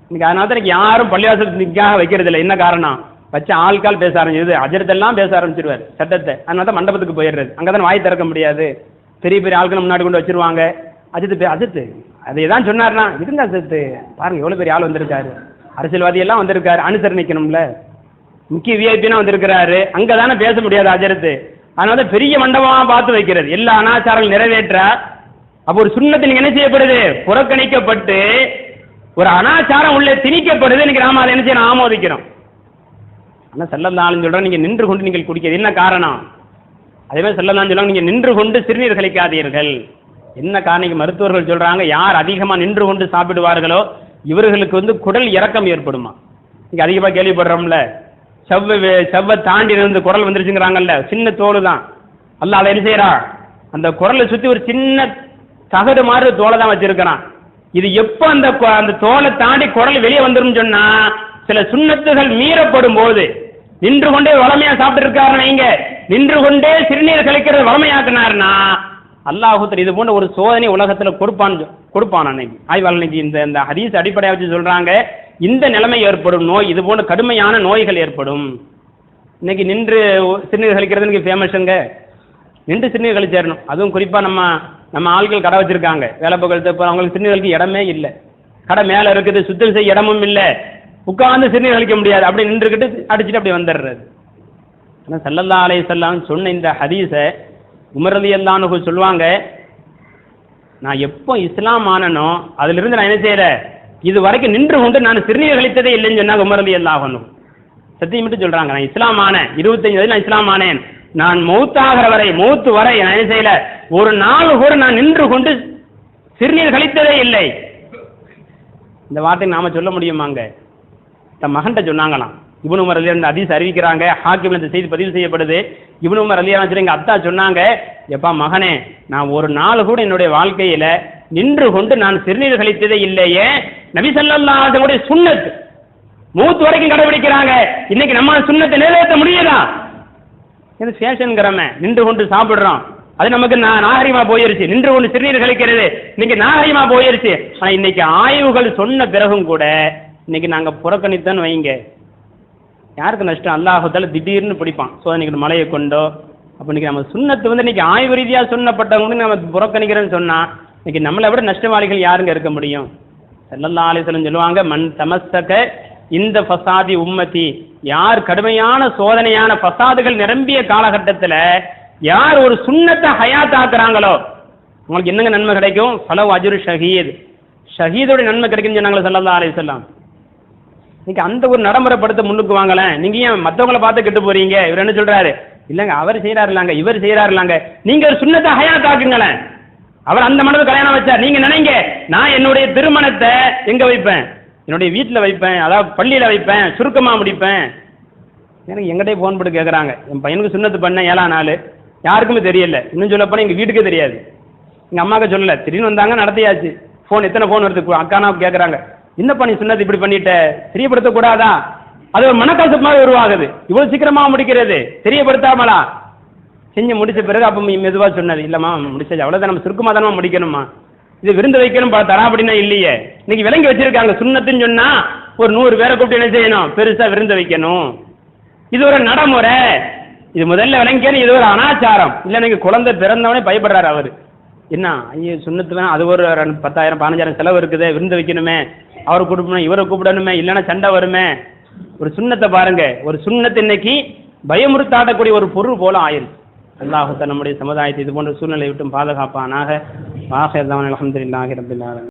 இன்னைக்கு அதனால தான் யாரும் பள்ளிவாசலுக்கு நிக்காக வைக்கிறது இல்லை. என்ன காரணம்? வச்ச ஆள்கால் பேச ஆரம்பிச்சது, அஜரத்தெல்லாம் பேச ஆரம்பிச்சிருவாரு சட்டத்தை. அதனால தான் மண்டபத்துக்கு போயிடுறது, அங்கதான் வாய் திறக்க முடியாது. பெரிய பெரிய ஆட்கள் முன்னாடி கொண்டு வச்சிருவாங்க. அஜித்து அதை தான் சொன்னார்னா, இருங்க அஜித்து பாருங்க எவ்வளவு பெரிய ஆள் வந்திருக்காரு, அரசியல்வாதி எல்லாம் வந்திருக்காரு, அனுசரணிக்கணும்ல, முக்கிய விஐபினா வந்திருக்கிறாரு, அங்கதானே பேச முடியாது அஜரத்து. அதனால பெரிய மண்டபமா பார்த்து வைக்கிறது, எல்லா அனாச்சாரங்கள் நிறைவேற்ற. அப்ப ஒரு சுண்ணத்தை நீங்க என்ன செய்யப்படுது, புறக்கணிக்கப்பட்டு ஒரு அனாச்சாரம் உள்ள திணிக்கப்படுது. இன்னைக்கு நாம அதை என்ன செய்யணும், ஆமோதிக்கிறோம். ஆனா ஸல்லல்லாஹு அலைஹி சொல்றோம், நீங்க நின்று கொண்டு நீங்கள் குடிக்கிறது என்ன காரணம்? அதே மாதிரி ஸல்லல்லாஹு சொல்லுவாங்க, நீங்க நின்று கொண்டு சிறுநீர் கழிக்காதீர்கள். என்ன காரணம்? மருத்துவர்கள் சொல்றாங்க, யார் அதிகமா நின்று கொண்டு சாப்பிடுவார்களோ இவர்களுக்கு குடல் இறக்கம் ஏற்படுமா. நீங்க அதிகமா கேள்விப்படுறோம்ல, செவ்வை தாண்டி இருந்து குரல் வந்துருச்சுங்கிறாங்கல்ல, சின்ன தோல் தான். அல்லாஹ் அதை என்ன செய்யறா, அந்த குரலை சுத்தி ஒரு சின்ன தகடு மாதிரி தோலை தான் வச்சிருக்கிறான். இது எப்ப அந்த தோலை தாண்டி குரல் வெளியே வந்துரும் சொன்னா, சில சுண்ணத்துகள் மீறப்படும் போது, நின்று கொண்டே வளமையா சாப்பிட்டு இருக்காருன்னா, இங்க நின்று கொண்டே சிறுநீர் கழிக்கிறது வளமையாக்குனாருன்னா, அல்லாஹ் இது போன்ற ஒரு சோதனை உலகத்துல கொடுப்பான். அன்னைக்கு ஆய்வாளர் இந்த ஹதீஸ் அடிப்படையாக வச்சு சொல்றாங்க, இந்த நிலைமை ஏற்படும் நோய், இது போன்ற கடுமையான நோய்கள் ஏற்படும். இன்னைக்கு நின்று சிறுநீர் கழிக்கிறது ஃபேமஸுங்க. நின்று சிறுநீர் கழிச்சேரணும். அதுவும் குறிப்பா நம்ம ஆட்கள் கடை வச்சிருக்காங்க, வேலை பக்கத்து, அவங்களுக்கு சிறுநீர் கழிக்க இடமே இல்லை. கடை மேல இருக்குது, சுத்தம் செய்ய இடமும் இல்லை, உட்கார்ந்து சிறுநீர் கழிக்க முடியாது, அப்படி நின்றுக்கிட்டு அடிச்சுட்டு அப்படி வந்துடுறது. ஆனால் ஸல்லல்லாஹு அலைஹி வஸல்லம் சொன்ன இந்த ஹதீஸை உமர் ரலியல்லாஹு அன்ஹு சொல்லுவாங்க, நான் எப்போ இஸ்லாம் ஆனனோ அதிலிருந்து நான் என்ன செய்யல, இது வரைக்கும் நின்று கொண்டு நான் சிறுநீர் கழித்ததே இல்லைன்னு சொன்னாங்க உமர் ரலியல்லாஹு அன்ஹு. சத்தியம் மட்டும் சொல்றாங்க, நான் இஸ்லாம் ஆனேன் 25 வயதில் நான் இஸ்லாம் ஆனேன், நான் மௌத்தாகிற வரை, மௌத்து வரை நான் என்ன செய்யல, ஒரு நாள் கூட நான் நின்று கொண்டு சிறுநீர் கழித்ததே இல்லை. இந்த வார்த்தை நாம சொல்ல முடியுமாங்க? தன் மகன்கிட்ட சொன்னாங்களாம். இப்னு உமர் ரலியல்லாஹு அன்ஹு ஹதீஸ் அறிவிக்கிறாங்க, ஹாக்கிம்ல இந்த செய்தி பதிவு செய்யப்படுது. இப்னு உமர் ரலியல்லாஹு அன்ஹு எங்க அத்தா சொன்னாங்க, எப்பா மகனே, நான் ஒரு நாள் கூட என்னுடைய வாழ்க்கையில நின்று கொண்டு நான் சிறுநீர் கழித்ததே இல்லையே. நபி ஸல்லல்லாஹு அலைஹி வஸல்லம் சுன்னத் மூத்து வரைக்கும் கடைபிடிக்கிறாங்க. இன்னைக்கு நம்ம சுன்னத்தை நிறைவேற்ற முடியுதா? இது ஃபேஷன்ங்கிறமே, நின்று கொண்டு சாப்பிடுறோம், அது நமக்கு நாகரிகமா போயிருச்சு. நின்று கொண்டு சிறுநீர் கழிக்கிறது இன்னைக்கு நாகரிகமா போயிருச்சு. ஆனா இன்னைக்கு ஆய்வுகள் சொன்ன பிறகும் கூட இன்னைக்கு நாங்க புறக்கணித்தோன்னு வைங்க, யாருக்கு நஷ்டம்? அல்லாஹ் தஆலா திடீர்னு பிடிப்பான் சோதனைக்கு மலையை கொண்டோ. அப்ப இன்னைக்கு நம்ம சுன்னத்து இன்னைக்கு ஆய்வு ரீதியா சொன்னப்பட்டவங்க நம்ம புறக்கணிக்கிறேன்னு சொன்னா, இன்னைக்கு நம்மளை விட நஷ்டவாளிகள் யாருங்க இருக்க முடியும்? ஸல்லல்லாஹு அலைஹி வஸல்லம் சொல்லுவாங்க, மன் தமஸ்ஸக இந்த ஃபசாதி உம்மதி, யார் கடுமையான சோதனையான ஃபசாதுகள் நிரம்பிய காலகட்டத்தில் யார் ஒரு சுன்னத்தை ஹயாத்தாக்குறாங்களோ உங்களுக்கு என்னங்க நன்மை கிடைக்கும்? ஃபலவ் அஜ்ரு ஷஹீத், ஷஹீதோட நன்மை கிடைக்கும்னு சொன்னாங்களே ஸல்லல்லாஹு அலைஹி வஸல்லம். இன்னைக்கு அந்த ஒரு நடைமுறைப்படுத்த முன்னுக்கு வாங்கலேன். நீங்க ஏன் மற்றவங்களை பார்த்து கெட்டு போறீங்க? இவர் என்ன சொல்றாரு, இல்லைங்க அவர் செய்யறாருலாங்க, இவர் செய்யறாருலாங்க, நீங்க ஒரு சுன்னத்தை ஹயாத்தாக்குங்களேன். அவர் அந்த மனது கல்யாணம் வச்சார், நீங்க நினைங்க, நான் என்னுடைய திருமணத்தை எங்க வைப்பேன்? என்னுடைய வீட்டில் வைப்பேன், அதாவது பள்ளியில் வைப்பேன், சுருக்கமாக முடிப்பேன். எனக்கு எங்கிட்டே ஃபோன் போட்டு கேட்குறாங்க, என் பையனுக்கு சுண்ணத்து பண்ணேன் 7ஆம் நாள், யாருக்குமே தெரியல. இன்னும் சொல்ல போனால் எங்கள் வீட்டுக்கே தெரியாது, எங்கள் அம்மாவுக்கு சொல்லலை. திடீர்னு வந்தாங்க, நடத்தியாச்சு. ஃபோன் எத்தனை ஃபோன் வருது, அக்கானா கேட்குறாங்க, என்னப்பா நீ சுண்ணத்து இப்படி பண்ணிட்ட, தெரியப்படுத்தக்கூடாதா? அது ஒரு மனக்கசப்பாக உருவாகுது. இவ்வளோ சீக்கிரமாக முடிக்கிறது தெரியப்படுத்தாமலா? செஞ்சு முடிச்ச பிறகு அப்போ மெதுவாக சொன்னது, இல்லைம்மா முடிச்சது அவ்வளோதான், நம்ம சுருக்கமாக தானே முடிக்கணுமா, இது விருந்து வைக்கணும் தரா அப்படின்னா இல்லையே. இன்னைக்கு விலங்கி வச்சிருக்காங்க. சுண்ணத்துன்னு சொன்னா ஒரு 100 பேரை கூப்பிட்டு என்ன செய்யணும், பெருசா விருந்து வைக்கணும். இது ஒரு நடைமுறை, இது முதல்ல விளங்கிக்கணும். இது ஒரு அனாச்சாரம் இல்லை. நீங்க குழந்தை பிறந்தவனே பயப்படுறாரு அவரு, என்ன ஐயோ சுண்ணத்து வேணா, அது ஒரு 10,000 15,000 செலவு இருக்குது, விருந்து வைக்கணுமே, அவரை கூப்பிடணும், இவரை கூப்பிடணுமே, இல்லைன்னா சண்டை வருமே. ஒரு சுண்ணத்தை பாருங்க, ஒரு சுண்ணத்து இன்னைக்கு பயமுறுத்தாடக்கூடிய ஒரு பொருள் போல ஆயிருக்கு. அல்லாஹ் நம்முடைய சமுதாயத்தை இது போன்ற சூழ்நிலை விட்டும் பாதுகாப்பானாக. ஆகிர் தஅவானா அல்ஹம்துலில்லாஹி ரப்பில் ஆலமீன்.